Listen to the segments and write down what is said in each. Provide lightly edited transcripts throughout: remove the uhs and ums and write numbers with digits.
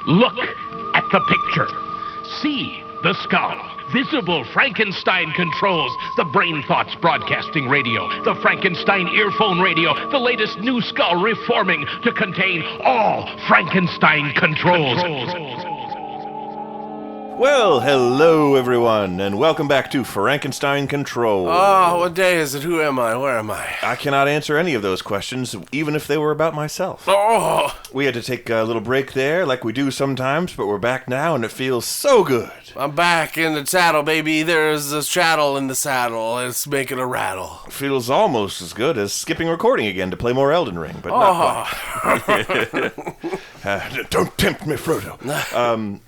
Look at the picture. See the skull. Visible Frankenstein controls. The Brain Thoughts broadcasting radio. The Frankenstein earphone radio. The latest new skull reforming to contain all Frankenstein controls. Well, hello everyone, and welcome back to Frankenstein Control. Oh, what day is it? Who am I? Where am I? I cannot answer any of those questions, even if they were about myself. Oh! We had to take a little break there, like we do sometimes, but we're back now, and it feels so good. I'm back in the saddle, baby. There's a chattel in the saddle. It's making a rattle. Feels almost as good as skipping recording again to play more Elden Ring, but not quite. Don't tempt me, Frodo.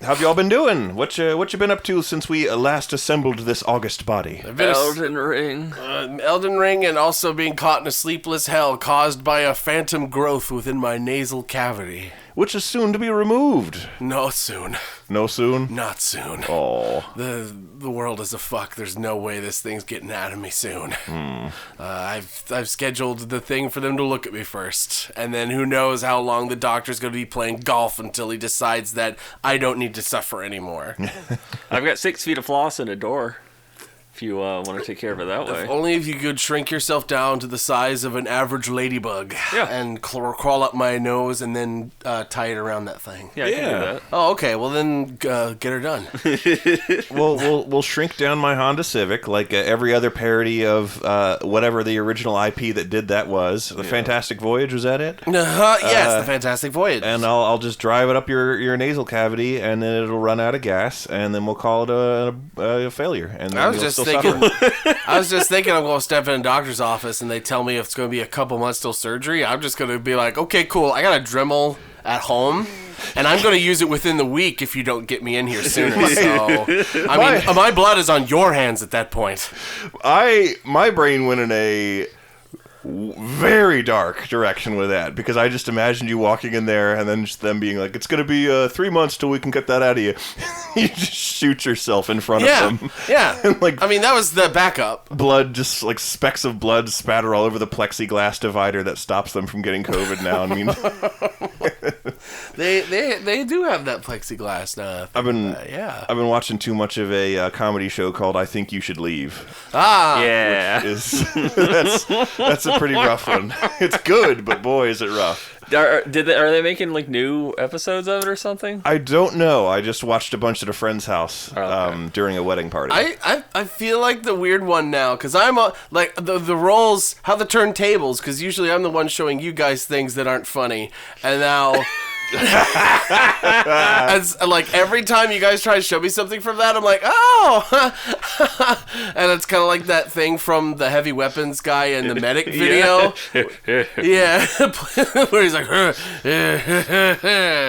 How have y'all been doing? What you been up to since we last assembled this august body? Elden Ring. Elden Ring, and also being caught in a sleepless hell caused by a phantom growth within my nasal cavity. Which is soon to be removed. No soon. No soon? Not soon. Oh. The world is a fuck. There's no way this thing's getting out of me soon. I've scheduled the thing for them to look at me first, and then who knows how long the doctor's going to be playing golf until he decides that I don't need to suffer anymore. I've got 6 feet of floss and a door. If you want to take care of it that way. Only if you could shrink yourself down to the size of an average ladybug. Yeah. And crawl up my nose and then tie it around that thing. Yeah, I can do that. Oh, okay. Well, then get her done. We'll shrink down my Honda Civic like every other parody of whatever the original IP that did that was. The Fantastic Voyage, was that it? Yes, The Fantastic Voyage. And I'll just drive it up your nasal cavity, and then it'll run out of gas, and then we'll call it a failure. And then I was just thinking I'm going to step in a doctor's office and they tell me if it's going to be a couple months till surgery. I'm just going to be like, okay, cool. I got a Dremel at home, and I'm going to use it within the week if you don't get me in here sooner. So, I mean, my blood is on your hands at that point. My brain went in a very dark direction with that, because I just imagined you walking in there and then just them being like, it's going to be 3 months till we can get that out of you. You just shoot yourself in front of them. Yeah. And I mean, that was the backup. Blood, just like specks of blood spatter all over the plexiglass divider that stops them from getting COVID now. I mean, they do have that plexiglass now. I've been watching too much of a comedy show called I Think You Should Leave. Yeah. That's a pretty rough one. It's good, but boy, is it rough. Are they making like new episodes of it or something? I don't know. I just watched a bunch at a friend's house during a wedding party. I feel like the weird one now, because I'm like the roles, how the turntables, because usually I'm the one showing you guys things that aren't funny, and now. As, like, every time you guys try to show me something from that, I'm like, oh! And it's kind of like that thing from the heavy weapons guy in the medic video. Yeah. Where he's like,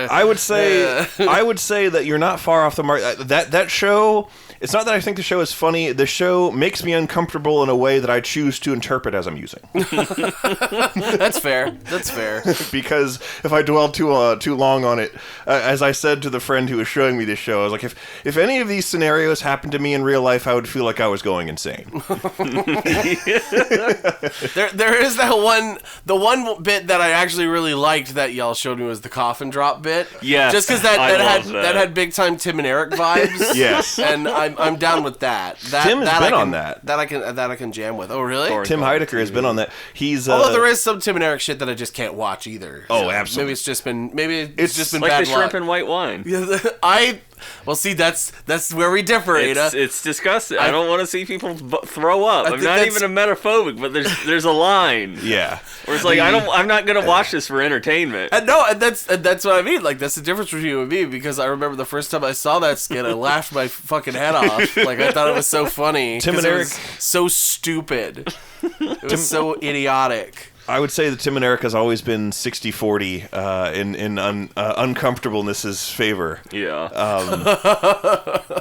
I would say that you're not far off the mark. That show, it's not that I think the show is funny. The show makes me uncomfortable in a way that I choose to interpret as I'm using. That's fair. That's fair. Because if I dwell too long on it, as I said to the friend who was showing me this show, I was like, if any of these scenarios happened to me in real life, I would feel like I was going insane. There is the one bit that I actually really liked that y'all showed me was the coffin drop bit. Yeah, just because that had big time Tim and Eric vibes. Yes, and I'm down with that. Tim has been on that. That I can jam with. Oh really? Tim Heidecker has been on that. He's although there is some Tim and Eric shit that I just can't watch either. Oh, absolutely. Maybe it's just been like bad the shrimp luck. and white wine. Well, see, that's where we differ, Ada. It's disgusting. I don't want to see people throw up. I'm not even a metaphobic, but there's a line. Yeah. Where it's like, I'm not gonna watch this for entertainment. That's what I mean. Like, that's the difference between you and me, because I remember the first time I saw that skit, I laughed my fucking head off. Like, I thought it was so funny. Tim and Eric, so stupid. It was so idiotic. I would say that Tim and Eric has always been 60-40 in uncomfortableness's favor. Yeah.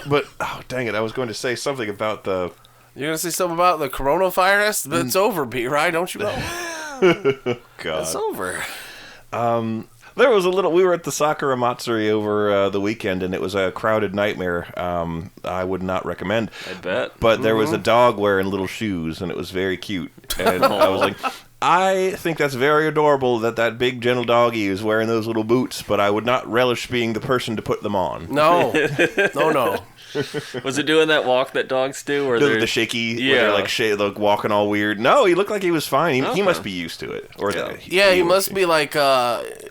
But, oh, dang it, I was going to say something about the... You're going to say something about the coronavirus? But it's over, B-Right, don't you know? God. It's over. There was we were at the Sakura Matsuri over the weekend, and it was a crowded nightmare. I would not recommend. I bet. But there was a dog wearing little shoes, and it was very cute. And I was like... I think that's very adorable that big gentle doggy is wearing those little boots, but I would not relish being the person to put them on. No. No. Was it doing that walk that dogs do? Or The shaky, where they're like walking all weird. No, he looked like he was fine. He must be used to it. Or he must be like,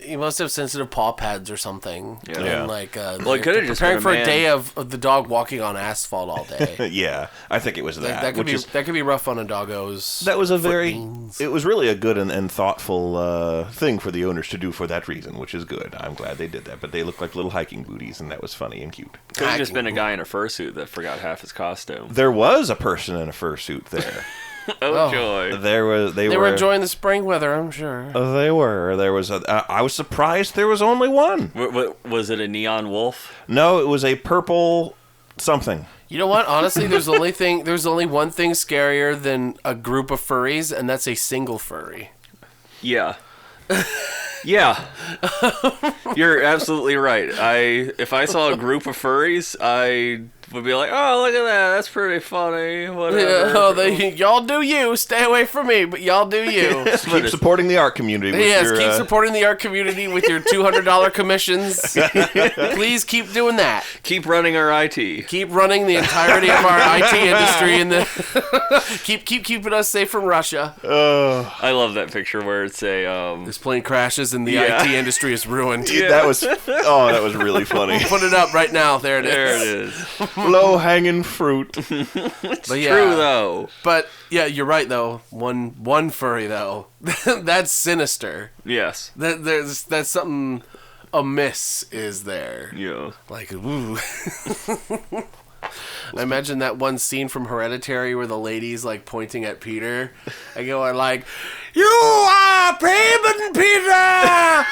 he must have sensitive paw pads or something. Yeah. And like, well, it could have just preparing been for a day of the dog walking on asphalt all day. Yeah, I think it was that. That could be rough on a doggo's. That was it was really a good and thoughtful thing for the owners to do for that reason, which is good. I'm glad they did that. But they looked like little hiking booties, and that was funny and cute. Could have just been a guy in a fursuit that forgot half his costume. There was a person in a fursuit there. Oh joy! They were enjoying the spring weather, I'm sure. They were. There was I was surprised there was only one. Was it a neon wolf? No, it was a purple something. You know what? Honestly, there's only one thing scarier than a group of furries, and that's a single furry. Yeah. Yeah. You're absolutely right. If I saw a group of furries, I would be like, oh, look at that. That's pretty funny. Whatever. Yeah, y'all do you. Stay away from me, but y'all do you. Keep supporting the art community. Keep supporting the art community with your $200 commissions. Please keep doing that. Keep running our IT. Keep running the entirety of our IT industry and keep keeping us safe from Russia. I love that picture where it's a this plane crashes and the IT industry is ruined. Yeah. That was really funny. Put it up right now. There it is. Low-hanging fruit. It's true, though. But, yeah, you're right, though. One furry, though. That's sinister. Yes. That's something amiss is there. Yeah. Like, ooh. I imagine that one scene from Hereditary where the lady's, like, pointing at Peter and going, like, you are Peter!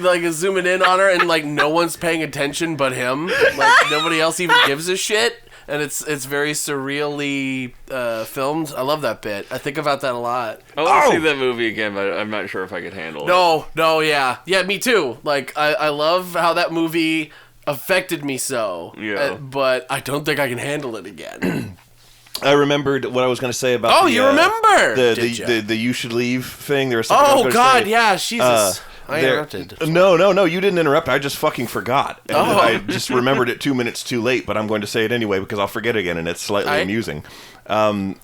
Like, zooming in on her, and, like, no one's paying attention but him. Like, nobody else even gives a shit. And it's very surreally filmed. I love that bit. I think about that a lot. I want to see that movie again, but I'm not sure if I could handle it. No, yeah. Yeah, me too. Like, I love how that movie affected me so. Yeah. But I don't think I can handle it again. I remembered what I was going to say about. Oh, you remember? The you should leave thing. There was something God, yeah, Jesus. I interrupted. No, you didn't interrupt. I just fucking forgot. And I just remembered it 2 minutes too late, but I'm going to say it anyway because I'll forget again, and it's slightly amusing. No,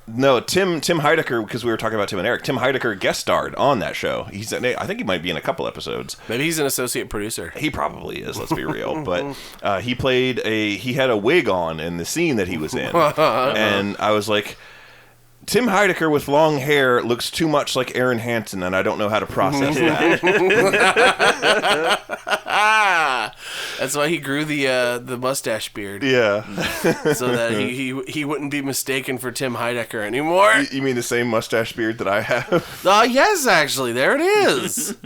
Tim Heidecker, because we were talking about Tim and Eric. Tim Heidecker guest starred on that show. I think he might be in a couple episodes. Maybe he's an associate producer. He probably is. Let's be real. But he had a wig on in the scene that he was in, and I was like, Tim Heidecker with long hair looks too much like Aaron Hansen, and I don't know how to process that. That's why he grew the mustache beard. Yeah. So that he wouldn't be mistaken for Tim Heidecker anymore. You mean the same mustache beard that I have? Yes, actually. There it is.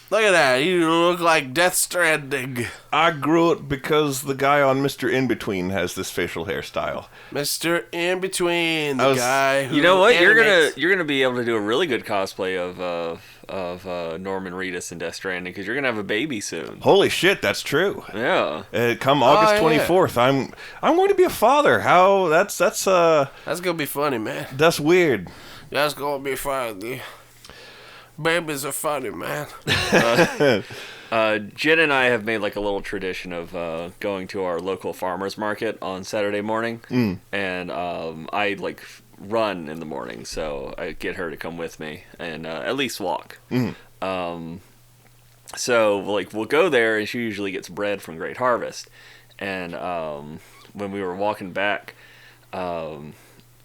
Look at that. You look like Death Stranding. I grew it because the guy on Mr. In-Between has this facial hairstyle. Mr. In-Between, the guy who You know what? animates. You're gonna be able to do a really good cosplay of Norman Reedus in Death Stranding because you're gonna have a baby soon. Holy shit, that's true. Yeah. Come August 24th, I'm going to be a father. How that's gonna be funny, man. That's weird. That's gonna be funny. Babies are funny, man. Jen and I have made like a little tradition of going to our local farmer's market on Saturday morning, and I like run in the morning, so I get her to come with me and at least walk. So like we'll go there, and she usually gets bread from Great Harvest, and when we were walking back,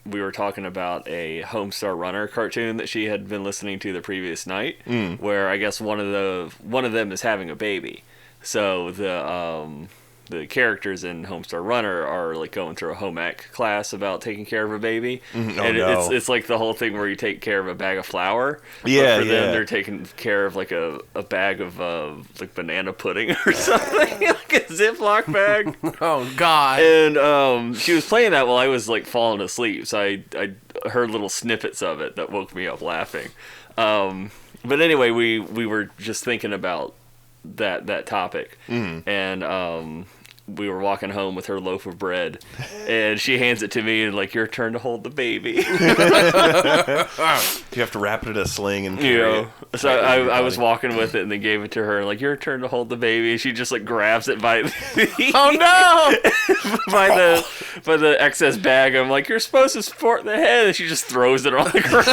we were talking about a Homestar Runner cartoon that she had been listening to the previous night, where I guess one of them is having a baby. So the characters in Homestar Runner are like going through a home ec class about taking care of a baby, it's like the whole thing where you take care of a bag of flour. Yeah, but for them, they're taking care of like a bag of like banana pudding or something, like a Ziploc bag. Oh God! And she was playing that while I was like falling asleep, so I heard little snippets of it that woke me up laughing. But anyway, we were just thinking about that topic, and we were walking home with her loaf of bread, and she hands it to me and like, your turn to hold the baby. You have to wrap it in a sling and carry it. So I was walking with it and then gave it to her and like, your turn to hold the baby. And she just like grabs it by Oh no! by the excess bag. I'm like, you're supposed to support the head, and she just throws it on the ground.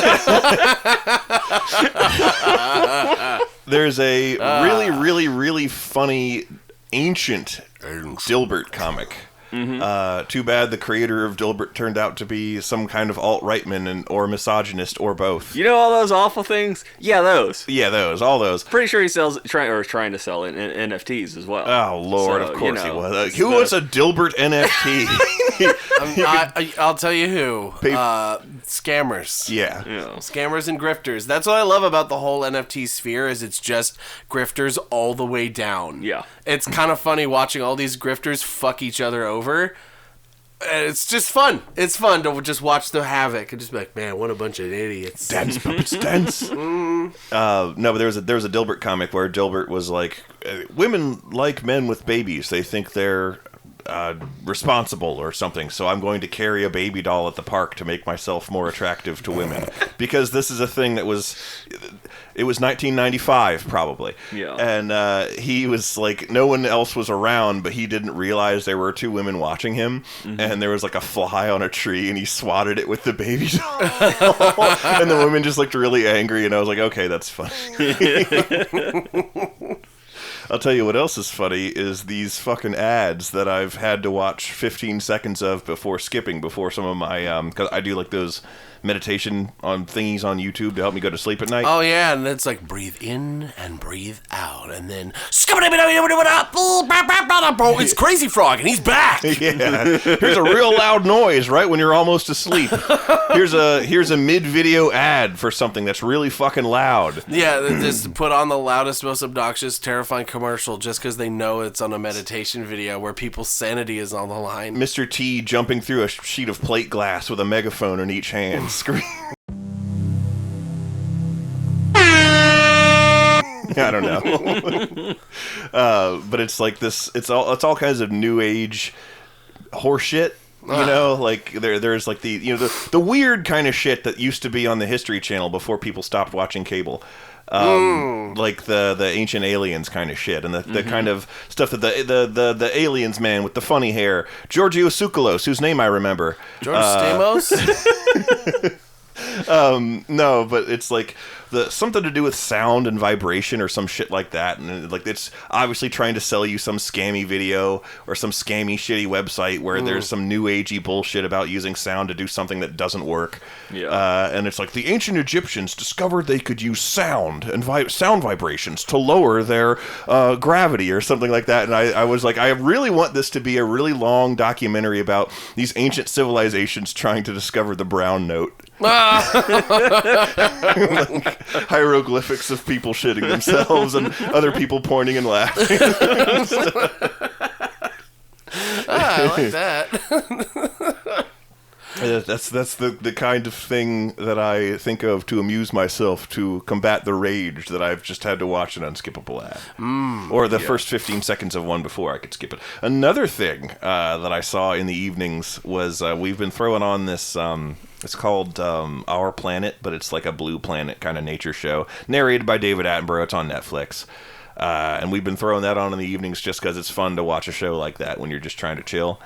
There's a really funny ancient Dilbert comic. Too bad the creator of Dilbert turned out to be some kind of alt-rightman or misogynist or both. You know all those awful things? Yeah, those. Yeah, all those. Pretty sure he is trying to sell in NFTs as well. Oh Lord, So, of course he was. Who the- wants a Dilbert NFT? I'll tell you who. Scammers. Yeah. Scammers and grifters. That's what I love about the whole NFT sphere is it's just grifters all the way down. Yeah. It's kind of funny watching all these grifters fuck each other over. And it's just fun. It's fun to just watch the havoc and just be like, man, what a bunch of idiots. Dance, puppets, dance. No, but there was a Dilbert comic where Dilbert was like, women like men with babies. They think they're responsible or something, so I'm going to carry a baby doll at the park to make myself more attractive to women. Because this is a thing that was... It was 1995, probably. Yeah. And he was like, no one else was around, but he didn't realize there were two women watching him. And there was like a fly on a tree, and he swatted it with the baby doll. And the women just looked really angry, and I was like, okay, that's funny. I'll tell you what else is funny is these fucking ads that I've had to watch 15 seconds of before skipping before some of my, because I do like those meditation on thingies on YouTube to help me go to sleep at night. Oh yeah, and it's like breathe in and breathe out, and then it's Crazy Frog, and he's back. Yeah, here's a real loud noise right when you're almost asleep. Here's a mid-video ad for something that's really fucking loud. Yeah, they just put on the loudest, most obnoxious, terrifying commercial just because they know it's on a meditation video where people's sanity is on the line. Mr. T jumping through a sheet of plate glass with a megaphone in each hand. Scream. I don't know. But it's like this. It's all kinds of new age horseshit. You know, like there's like the weird kind of shit that used to be on the History Channel before people stopped watching cable. Like the ancient aliens kind of shit, and the kind of stuff that the aliens man with the funny hair, Giorgio Tsoukalos, whose name I remember. George Stamos? No, but it's like something to do with sound and vibration or some shit like that, and like it's obviously trying to sell you some scammy video or some scammy shitty website where there's some new agey bullshit about using sound to do something that doesn't work. Yeah. And it's like the ancient Egyptians discovered they could use sound and sound vibrations to lower their gravity or something like that, and I was like, I really want this to be a really long documentary about these ancient civilizations trying to discover the brown note. Like, hieroglyphics of people shitting themselves and other people pointing and laughing. I like that. That's the kind of thing that I think of to amuse myself to combat the rage that I've just had to watch an unskippable ad. Or the first 15 seconds of one before I could skip it. Another thing that I saw in the evenings was we've been throwing on this... it's called Our Planet, but it's like a Blue Planet kind of nature show. Narrated by David Attenborough. It's on Netflix. And we've been throwing that on in the evenings just because it's fun to watch a show like that when you're just trying to chill.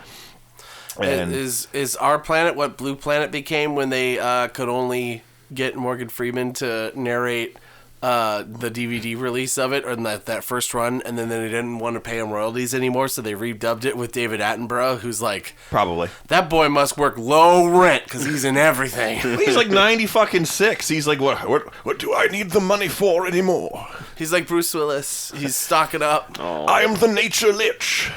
And Is Our Planet what Blue Planet became when they could only get Morgan Freeman to narrate the DVD release of it, or that first run, and then they didn't want to pay him royalties anymore, so they redubbed it with David Attenborough, who's like, probably. That boy must work low rent because he's in everything. He's like 96. He's like, what do I need the money for anymore? He's like Bruce Willis. He's stocking up. I am the nature lich.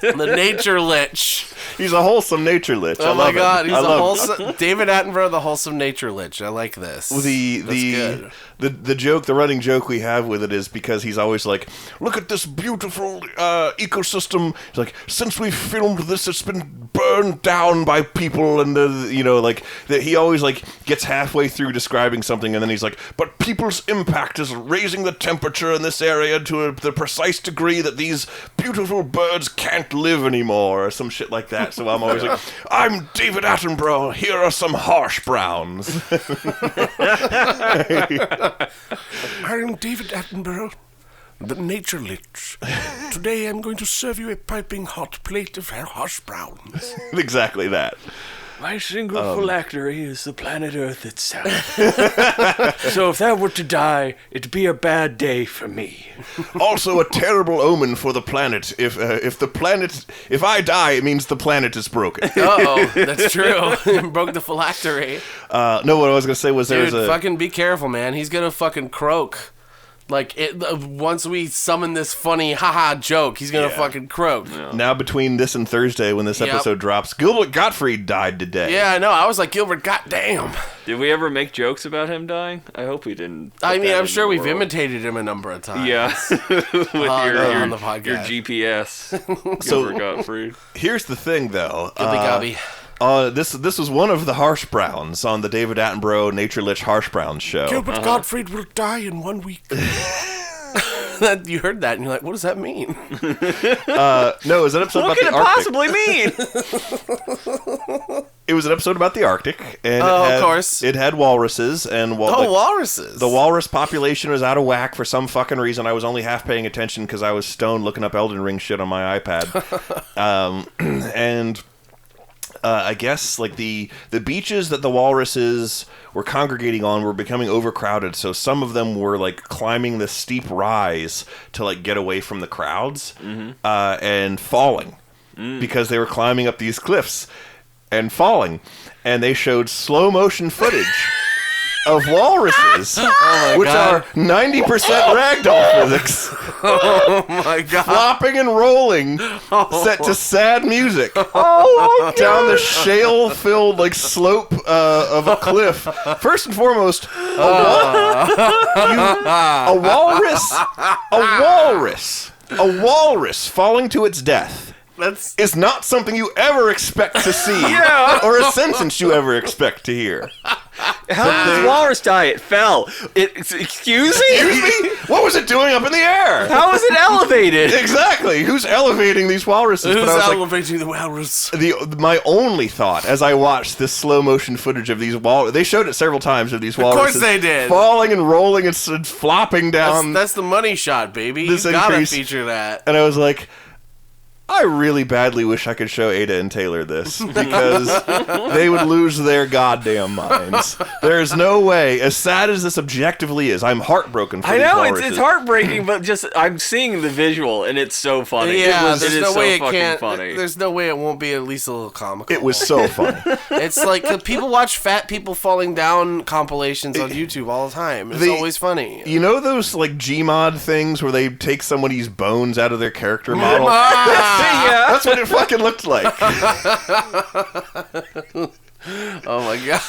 The nature lich. He's a wholesome nature lich. Oh my god, he's a wholesome David Attenborough, the wholesome nature lich. I like this. The joke, the running joke we have with it is because he's always like, look at this beautiful ecosystem. He's like, since we filmed this, it's been burned down by people, and he always like gets halfway through describing something, and then he's like, but people's impact is raising the temperature in this area to the precise degree that these beautiful birds can't live anymore, or some shit like that. So I'm always like, I'm David Attenborough. Here are some harsh browns. I'm David Attenborough, the nature lich. Today I'm going to serve you a piping hot plate of hash browns. Exactly that. My single phylactery is the planet Earth itself. So if that were to die, it'd be a bad day for me. Also a terrible omen for the planet. If I die, it means the planet is broken. Uh-oh, that's true. Broke the phylactery. No, what I was going to say was Dude, fucking be careful, man. He's going to fucking croak. Like, once we summon this funny haha joke, he's going to fucking croak. Yeah. Now, between this and Thursday, when this episode drops, Gilbert Gottfried died today. Yeah, I know. I was like, Gilbert, goddamn. Did we ever make jokes about him dying? I hope we didn't. I mean, I'm sure we've imitated him a number of times. Yeah. With on the podcast. Your GPS. Gilbert Gottfried. Here's the thing, though. Gobby. This was one of the Harsh Browns on the David Attenborough Nature Lich Harsh Browns show. Gilbert Gottfried will die in 1 week. You heard that and you're like, what does that mean? No, it was an episode about the Arctic. What could it possibly mean? It was an episode about the Arctic, and of course, it had walruses and walruses. The walrus population was out of whack for some fucking reason. I was only half paying attention because I was stoned looking up Elden Ring shit on my iPad, and. I guess like the beaches that the walruses were congregating on were becoming overcrowded, so some of them were like climbing this steep rise to like get away from the crowds, and falling because they were climbing up these cliffs and falling, and they showed slow motion footage of walruses, which are 90% ragdoll physics. Oh my god! Flopping and rolling, set to sad music down the shale-filled like slope of a cliff. First and foremost, a walrus falling to its death. Is not something you ever expect to see, or a sentence you ever expect to hear. How did the walrus die? It fell. Excuse me? What was it doing up in the air? How was it elevated? Exactly. Who's elevating these walruses? Who's elevating the walrus? My only thought as I watched this slow motion footage of these walruses, they showed it several times of these walruses. Of course they did. Falling and rolling and flopping down. That's the money shot, baby. You gotta feature that. And I was like, I really badly wish I could show Ada and Taylor this, because they would lose their goddamn minds. There's no way, as sad as this objectively is, I'm heartbroken for these walruses. It's heartbreaking, but just, I'm seeing the visual, and it's so funny. Yeah, there's no way it can't. Funny. There's no way it won't be at least a little comical. It was so funny. It's like, people watch fat people falling down compilations on YouTube all the time. It's always funny. You know those, like, Gmod things where they take somebody's bones out of their character model? Yeah. That's what it fucking looked like. Oh my god.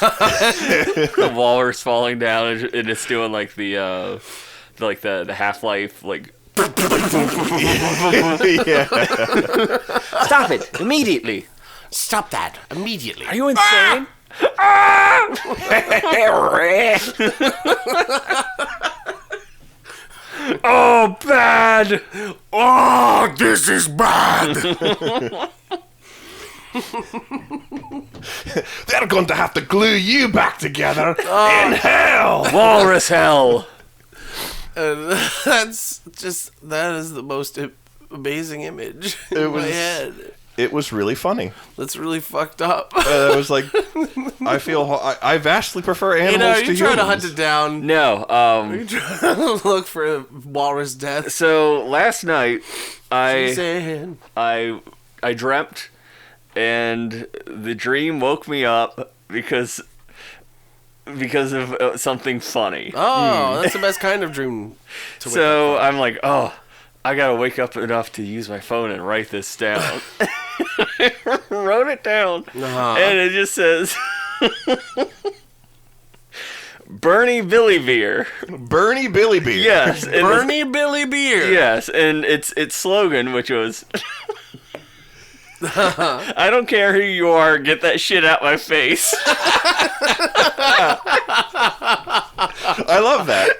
The walrus falling down and it's doing like the Half-Life like yeah. Stop it immediately. Stop that immediately. Are you insane? Oh, bad! Oh, this is bad! They're going to have to glue you back together in hell! Walrus hell! That is the most amazing image in my head. It was really funny. That's really fucked up. I was like, I vastly prefer animals to humans. You trying to hunt it down? No. You trying to look for walrus death? So last night, I dreamt, and the dream woke me up because of something funny. Oh, that's the best kind of dream. So I'm like, oh, I gotta wake up enough to use my phone and write this down. wrote it down, and it just says Bernie Billy Beer. Bernie Billy Beer. Yes, and Bernie Billy Beer. yes, and its slogan, which was I don't care who you are, get that shit out my face. I love that.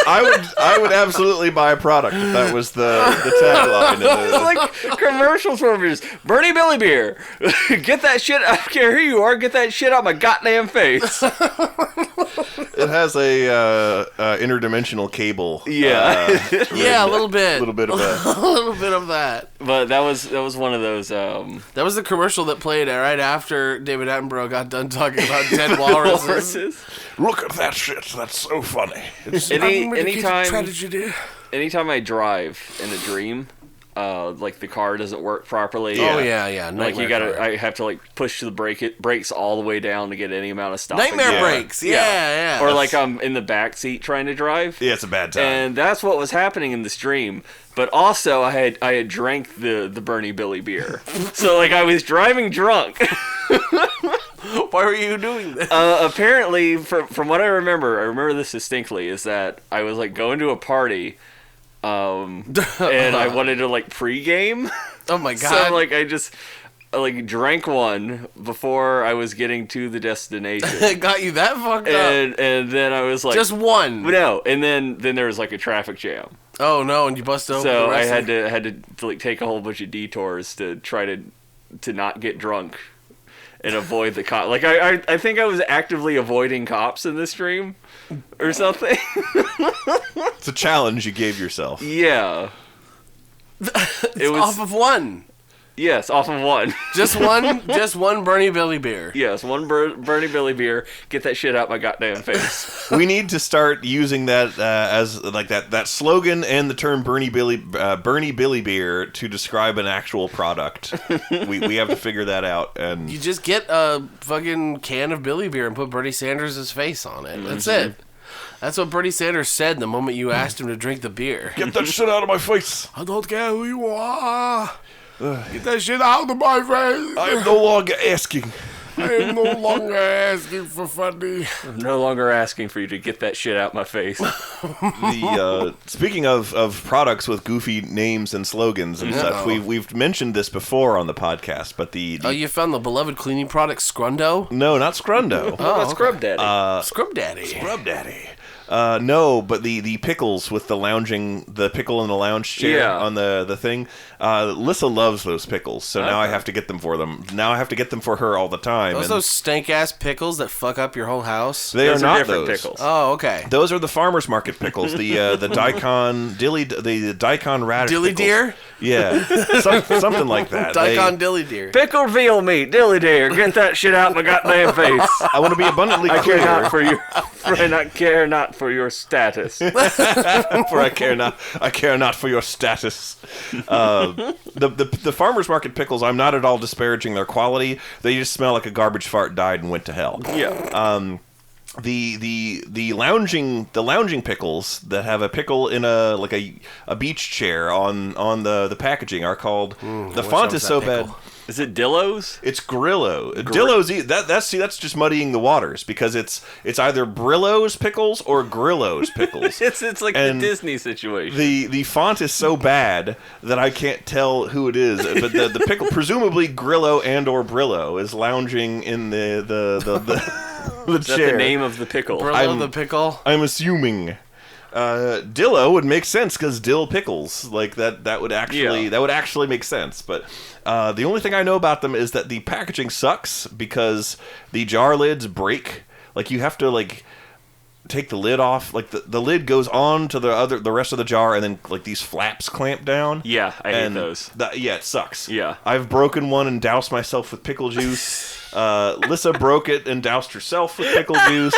I would absolutely buy a product if that was the tagline. Like commercials for just Bernie Billy Beer. Get that shit. I don't care who you are. Get that shit out my goddamn face. It has a interdimensional cable. Yeah, Yeah, a little bit. A little bit of a. A little bit of that. but that was one of those. That was the commercial that played right after David Attenborough got done talking about dead walruses. Walruses. Look at that shit. That's so funny. Anytime I drive in a dream, like the car doesn't work properly. Oh yeah. Like I have to like push the brakes all the way down to get any amount of stopping. Nightmare brakes. Yeah. Or like I'm in the back seat trying to drive. Yeah, it's a bad time. And that's what was happening in this dream. But also I had drank the Bernie Billy beer. So like I was driving drunk. Why were you doing this? Apparently, from what I remember this distinctly, is that I was like going to a party, and I wanted to like pregame. Oh my god! So like I just like drank one before I was getting to the destination. It got you that fucked up. And then I was like, just one. No, and then there was like a traffic jam. Oh no! And you busted open. So the I rest had to like take a whole bunch of detours to try to not get drunk. And avoid the cop. Like I think I was actively avoiding cops in this dream, or something. It's a challenge you gave yourself. Yeah. It was off of one. Yes, off of one. Just one Bernie Billy beer. Yes, one Bernie Billy beer. Get that shit out my goddamn face. We need to start using that as like that slogan and the term Bernie Billy beer to describe an actual product. we have to figure that out. And you just get a fucking can of Billy beer and put Bernie Sanders' face on it. That's it. That's what Bernie Sanders said the moment you asked him to drink the beer. Get that shit out of my face. I don't care who you are. Get that shit out of my face. I am no longer asking. I am no longer asking for funny. I'm no longer asking for you to get that shit out my face. Speaking of products with goofy names and slogans and stuff, we've mentioned this before on the podcast, but you found the beloved cleaning product Scrundo? No, not Scrundo. Oh, Scrub Daddy. Scrub Daddy. Scrub Daddy. No, but the pickles with the pickle in the lounge chair on the thing. Lissa loves those pickles, so now I have to get them for them. Now I have to get them for her all the time. Those stank ass pickles that fuck up your whole house. Those are not different those pickles. Oh, okay. Those are the farmers market pickles. The daikon radish. Dilly pickles. deer. Yeah, something like that. Daikon dilly deer. Pickled veal meat, dilly deer. Get that shit out my goddamn face. I want to be abundantly clear. I care not for your status. For I care not for your status. The farmers market pickles, I'm not at all disparaging their quality. They just smell like a garbage fart died and went to hell. Yeah. The lounging pickles that have a pickle in a beach chair on the packaging are called. The font is so bad. Is it Dillos? It's Grillo. Dillo's that's just muddying the waters because it's either Brillo's pickles or Grillo's pickles. it's like the Disney situation. The font is so bad that I can't tell who it is, but the pickle, presumably Grillo and or Brillo, is lounging in the Is chair. that the name of the pickle? Brillo the pickle. I'm assuming. Dillo would make sense because dill pickles, like that would actually make sense. But the only thing I know about them is that the packaging sucks because the jar lids break. Like you have to like take the lid off. Like the lid goes on to the rest of the jar, and then like these flaps clamp down. Yeah, I hate those. It sucks. Yeah, I've broken one and doused myself with pickle juice. Lissa broke it and doused herself with pickle juice.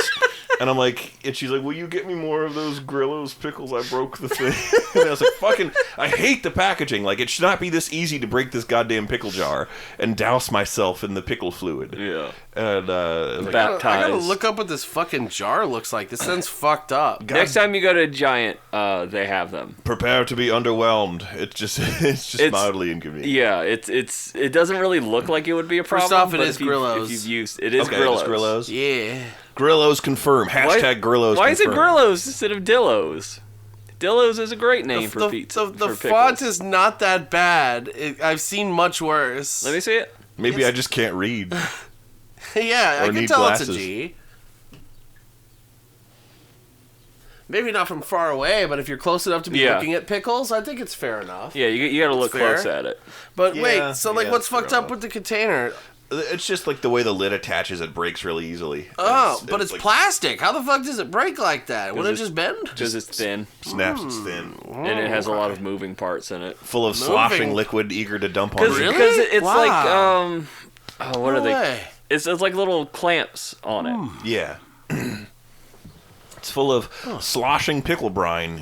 And I'm like, and she's like, will you get me more of those Grillo's pickles? I broke the thing. And I was like, fucking, I hate the packaging. Like, it should not be this easy to break this goddamn pickle jar and douse myself in the pickle fluid. Yeah. And, I gotta look up what this fucking jar looks like. This thing's fucked up. Next time you go to Giant, they have them. prepare to be underwhelmed. It's mildly inconvenient. Yeah, it doesn't really look like it would be a problem. First off, it but is if Grillo's. If you've used it is Okay, Grillo's. it's Grillo's. Yeah. Grillo's confirm. Hashtag Grillo's Why is it confirm. Grillo's instead of Dillo's? Dillo's is a great name for pizza. The for font pickles. is not that bad. I've seen much worse. Let me see it. Maybe I just can't read. Yeah, I Or can need tell glasses. it's a G. Maybe not from far away, but if you're close enough to be Yeah. looking at pickles, I think it's fair enough. Yeah, you got to look fair. close at it. But Yeah, wait, so like, yeah, what's fair fucked up enough. with the container? It's just like the way the lid attaches, it breaks really easily. Oh, but it's like plastic. How the fuck does it break like that? Would it just bend? Because it's thin snaps, it's thin. and it has a lot of moving parts in it. Full of sloshing liquid eager to dump on Because you. Really? it's Wow. like what No are they? way. It's like little clamps on it. Yeah. It's full of sloshing pickle brine.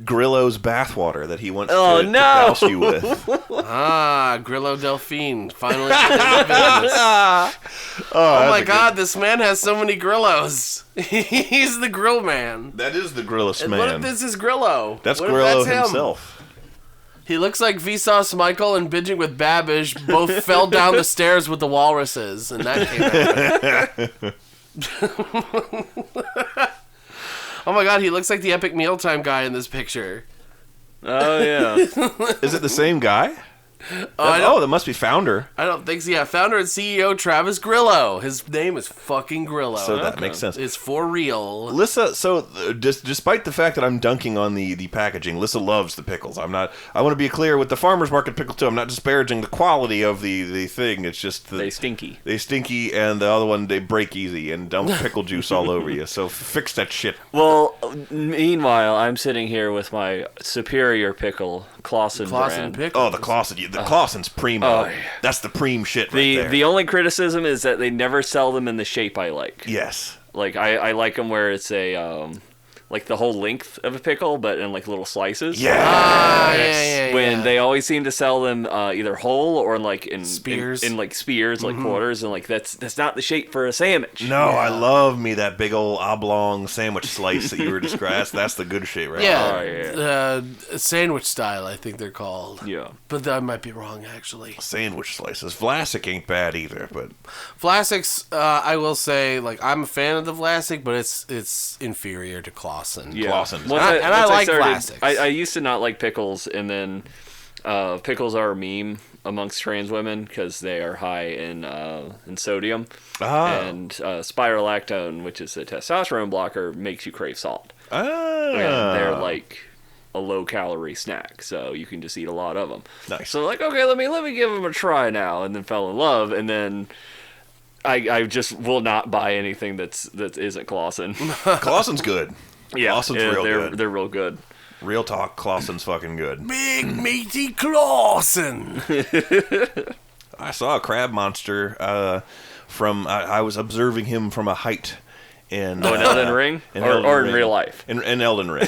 Grillo's bathwater that he wants to douse you with. Grillo Delphine. Finally. Oh my god, this man has so many Grillos. He's the grill man. That is the Grillos And man. what if this is Grillo? That's What if Grillo him? himself. He looks like Vsauce Michael and Binging with Babish both fell down the stairs with the walruses, and that came out. Oh my god, he looks like the Epic Mealtime guy in this picture. Oh yeah. Is it the same guy? I don't- That must be founder. I don't think so. Yeah, founder and CEO Travis Grillo. His name is fucking Grillo. So that makes sense. It's for real. Lissa, so despite the fact that I'm dunking on the packaging, Lissa loves the pickles. I want to be clear with the farmer's market pickle too. I'm not disparaging the quality of the thing. It's just They stinky. They stinky, and the other one they break easy and dump pickle juice all over you. So fix that shit. Well, meanwhile, I'm sitting here with my superior pickle, Clausen brand. pickle. Oh, the Clausen. The Clausen's primo. Oh, yeah. That's the preem shit right there. The only criticism is that they never sell them in the shape I like. Yes. Like I like them where it's a like the whole length of a pickle, but in like little slices. Yeah. When they always seem to sell them either whole or like in Spears. in like spears, like quarters, and like that's not the shape for a sandwich. No, I love me that big old oblong sandwich slice that you were describing. That's the good shit, right? Yeah, Oh, sandwich style, I think they're called. Yeah. But I might be wrong, actually. Sandwich slices. Vlasic ain't bad either, but Vlasic's, I will say, like, I'm a fan of the Vlasic, but it's inferior to Clausen. Yeah. Clausen. I like started, Vlasics. I used to not like pickles, and then pickles are a meme amongst trans women because they are high in sodium, and spirolactone, which is a testosterone blocker, makes you crave salt. And they're like a low-calorie snack, so you can just eat a lot of them. Nice. So like, okay, let me give them a try now, and then fell in love, and then I just will not buy anything that isn't Clausen. Clausen's good. Clausen's real good. They're real good. Real talk, Clausen's fucking good. Big meaty Clausen. I saw a crab monster I was observing him from a height in Oh, in Elden Ring? Or in real life? In Elden Ring.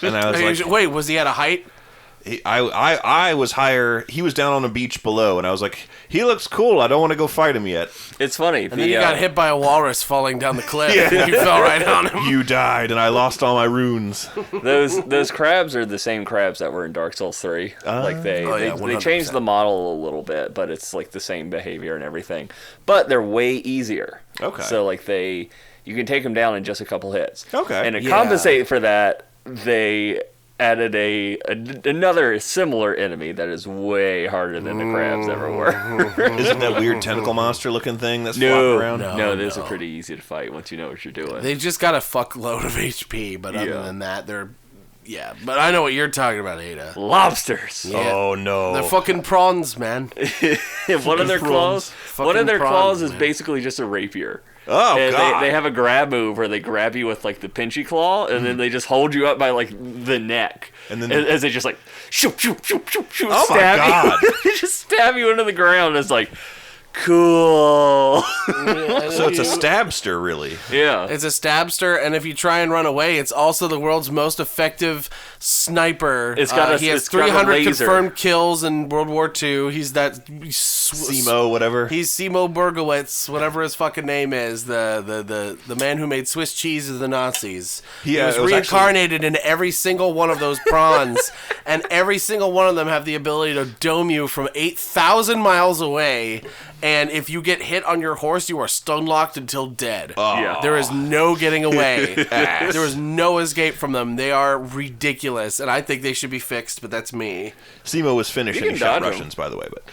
And I was like, Wait, was he at a height? I was higher. He was down on the beach below, and I was like, he looks cool. I don't want to go fight him yet. It's funny. And then you got hit by a walrus falling down the cliff. And you fell right on him. You died, and I lost all my runes. Those crabs are the same crabs that were in Dark Souls 3. Like they 100%. changed the model a little bit, but it's like the same behavior and everything. But they're way easier. Okay. So like you can take them down in just a couple hits. Okay. And to Yeah. compensate for that, they added another similar enemy that is way harder than the crabs ever were. Isn't that weird tentacle monster looking thing that's flopping No, around? no, those are pretty easy to fight once you know what you're doing. They've just got a fuckload of HP, but other Yeah. than that, they're... Yeah, but I know what you're talking about, Ada. Lobsters. Yeah. Oh no. They're fucking prawns, man. One of their claws. One of their Fucking claws prawns, is man. basically just a rapier. Oh And god. they have a grab move where they grab you with like the pinchy claw, and then they just hold you up by like the neck, And then- as they just like shoot, Oh, my stab God. you, they just stab you into the ground. It's like, Cool. So it's a stabster, really. Yeah. It's a stabster, and if you try and run away, it's also the world's most effective sniper. It's got he has it's got a 300 laser. confirmed kills in World War II. He's that Simo, whatever. He's Simo Bergowitz, whatever his fucking name is, the man who made Swiss cheese of the Nazis. He was it was reincarnated in every single one of those prawns, and every single one of them have the ability to dome you from 8,000 miles away. And if you get hit on your horse, you are stun locked until dead. Yeah. There is no getting away. There is no escape from them. They are ridiculous, and I think they should be fixed. But that's me. Simo was Finnish and he can shot dodge 'em. Russians, by the way. But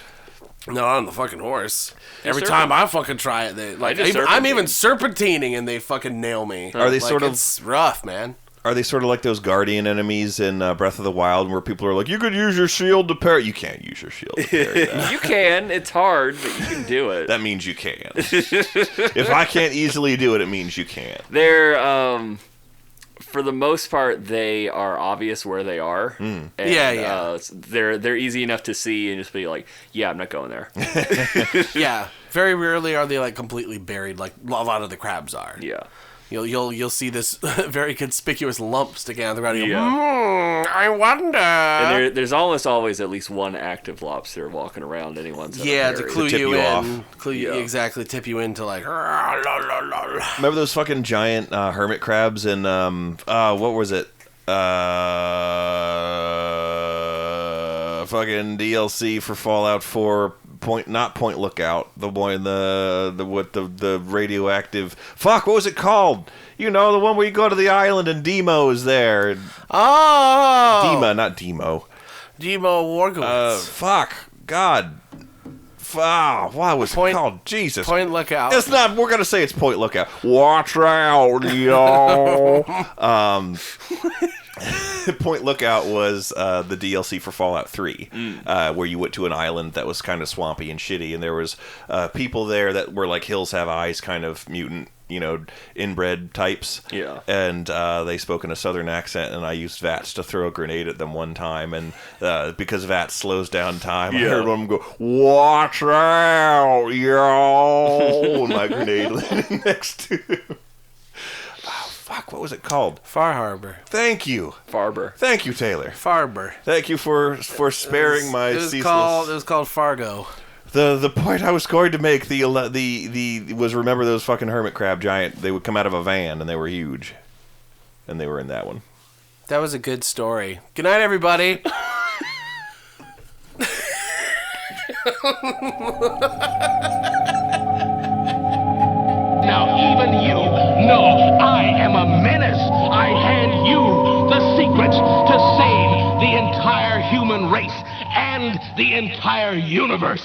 No, on the fucking horse. Every serpent. time I fucking try it, they like just I'm even serpentine. serpentining and they fucking nail me. Are they Like, sort of- It's rough, man. are they sort of like those guardian enemies in Breath of the Wild, where people are like, "You could use your shield to parry." You can't use your shield to parry that. You can. It's hard, but you can do it. That means you can. If I can't easily do it, it means you can't. They're for the most part, they are obvious where they are. And, Yeah. They're easy enough to see and just be like, yeah, I'm not going there. Yeah. Very rarely are they like completely buried like a lot of the crabs are. Yeah. You'll see this very conspicuous lump sticking out of the ground. And you go, Yeah. I wonder. And there's almost always at least one active lobster walking around anyone's. Yeah, to clue tip you you in. off. Clue you, Yeah. exactly, tip you into like. Remember those fucking giant hermit crabs in what was it? Fucking DLC for Fallout 4. Point Lookout. The one in the radioactive. Fuck, what was it called? You know, the one where you go to the island and Demo is there. Oh! Dema, not Demo. Demo Wargowitz. Fuck. God. What was it called? Jesus. Point Lookout. It's not. We're gonna say it's Point Lookout. Watch out, y'all. Point Lookout was the DLC for Fallout 3, where you went to an island that was kind of swampy and shitty, and there was people there that were like Hills Have Eyes kind of mutant, inbred types. Yeah. And they spoke in a southern accent, and I used VATS to throw a grenade at them one time, and because VATS slows down time, I heard them go, "Watch out, y'all!" and my grenade landed next to him. Fuck, what was it called? Far Harbor. Thank you. Farber. Thank you, Taylor. Farber. Thank you for sparing my It was ceaseless... called Fargo. The point I was going to make was remember those fucking hermit crab giant. They would come out of a van and they were huge, and they were in that one. That was a good story. Good night, everybody. Now even you know I am a menace. I hand you the secrets to save the entire human race and the entire universe.